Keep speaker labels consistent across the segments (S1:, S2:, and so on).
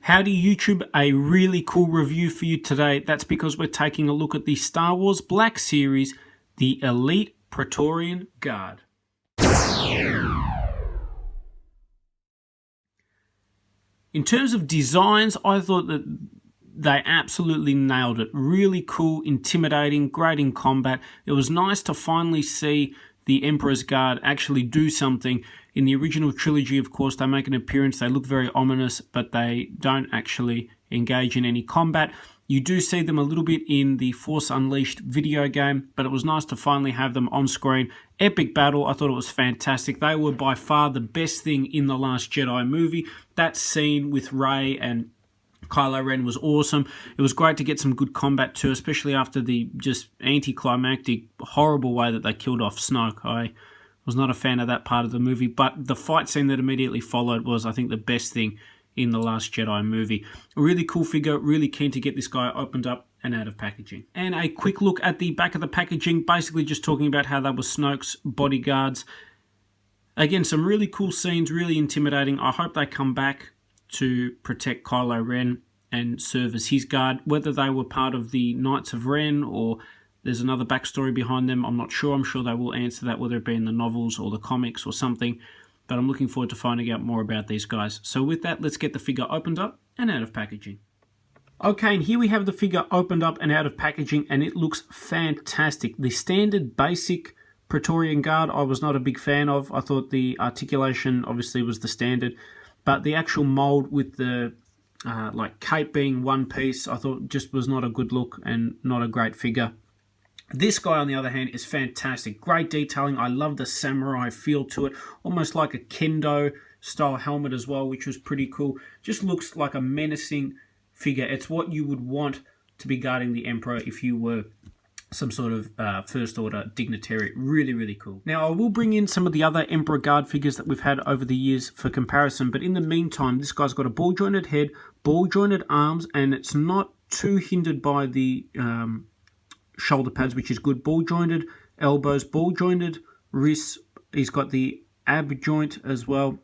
S1: Howdy YouTube, a really cool review for you today. That's because we're taking a look at the Star Wars Black Series, the Elite Praetorian Guard. In terms of designs, I thought that they absolutely nailed it. Really cool, intimidating, great in combat. It was nice to finally see the Emperor's Guard actually do something. In the original trilogy, of course, they make an appearance. They look very ominous, but they don't actually engage in any combat. You do see them a little bit in the Force Unleashed video game, but it was nice to finally have them on screen. Epic battle. I thought it was fantastic. They were by far the best thing in the Last Jedi movie. That scene with Rey and Kylo Ren was awesome. It was great to get some good combat too, especially after the just anticlimactic, horrible way that they killed off Snoke. I was not a fan of that part of the movie, but the fight scene that immediately followed was, I think, the best thing in the Last Jedi movie. A really cool figure, really keen to get this guy opened up and out of packaging. And a quick look at the back of the packaging, basically just talking about how they were Snoke's bodyguards. Again, some really cool scenes, really intimidating. I hope they come back to protect Kylo Ren and serve as his guard. Whether they were part of the Knights of Ren or there's another backstory behind them, I'm not sure. I'm sure they will answer that, whether it be in the novels or the comics or something. But I'm looking forward to finding out more about these guys. So with that, let's get the figure opened up and out of packaging. Okay, and here we have the figure opened up and out of packaging, and it looks fantastic. The standard basic Praetorian Guard I was not a big fan of. I thought the articulation obviously was the standard, but the actual mold with the like cape being one piece, I thought just was not a good look and not a great figure. This guy, on the other hand, is fantastic. Great detailing. I love the samurai feel to it. Almost like a kendo style helmet as well, which was pretty cool. Just looks like a menacing figure. It's what you would want to be guarding the Emperor if you were some sort of First Order dignitary. Really, really cool. Now, I will bring in some of the other Emperor Guard figures that we've had over the years for comparison, but in the meantime, this guy's got a ball-jointed head, ball-jointed arms, and it's not too hindered by the shoulder pads, which is good. Ball-jointed elbows, ball-jointed wrists. He's got the ab joint as well.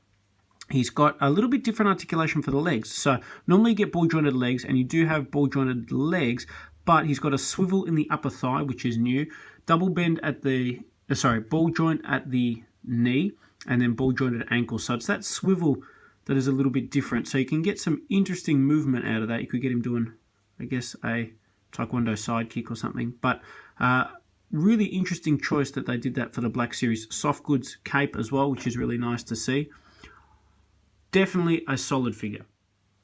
S1: He's got a little bit different articulation for the legs. So normally you get ball-jointed legs, and you do have ball-jointed legs, but he's got a swivel in the upper thigh, which is new. Double bend at the, ball joint at the knee, and then ball jointed ankle. So it's that swivel that is a little bit different. So you can get some interesting movement out of that. You could get him doing, I guess, a Taekwondo side kick or something. But really interesting choice that they did that for the Black Series. Soft goods cape as well, which is really nice to see. Definitely a solid figure.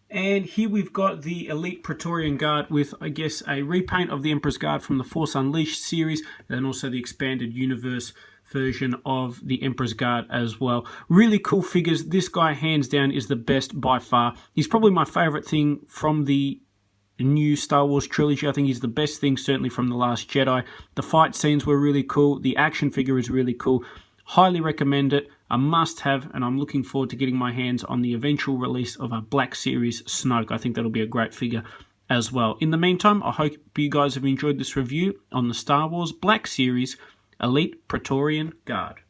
S1: And here we've got the Elite Praetorian Guard with, I guess, a repaint of the Emperor's Guard from the Force Unleashed series, and also the expanded universe version of the Emperor's Guard as well. Really cool figures. This guy, hands down, is the best by far. He's probably my favorite thing from the new Star Wars trilogy. I think he's the best thing, certainly from The Last Jedi. The fight scenes were really cool. The action figure is really cool. Highly recommend it. A must-have, and I'm looking forward to getting my hands on the eventual release of a Black Series Snoke. I think that'll be a great figure as well. In the meantime, I hope you guys have enjoyed this review on the Star Wars Black Series Elite Praetorian Guard.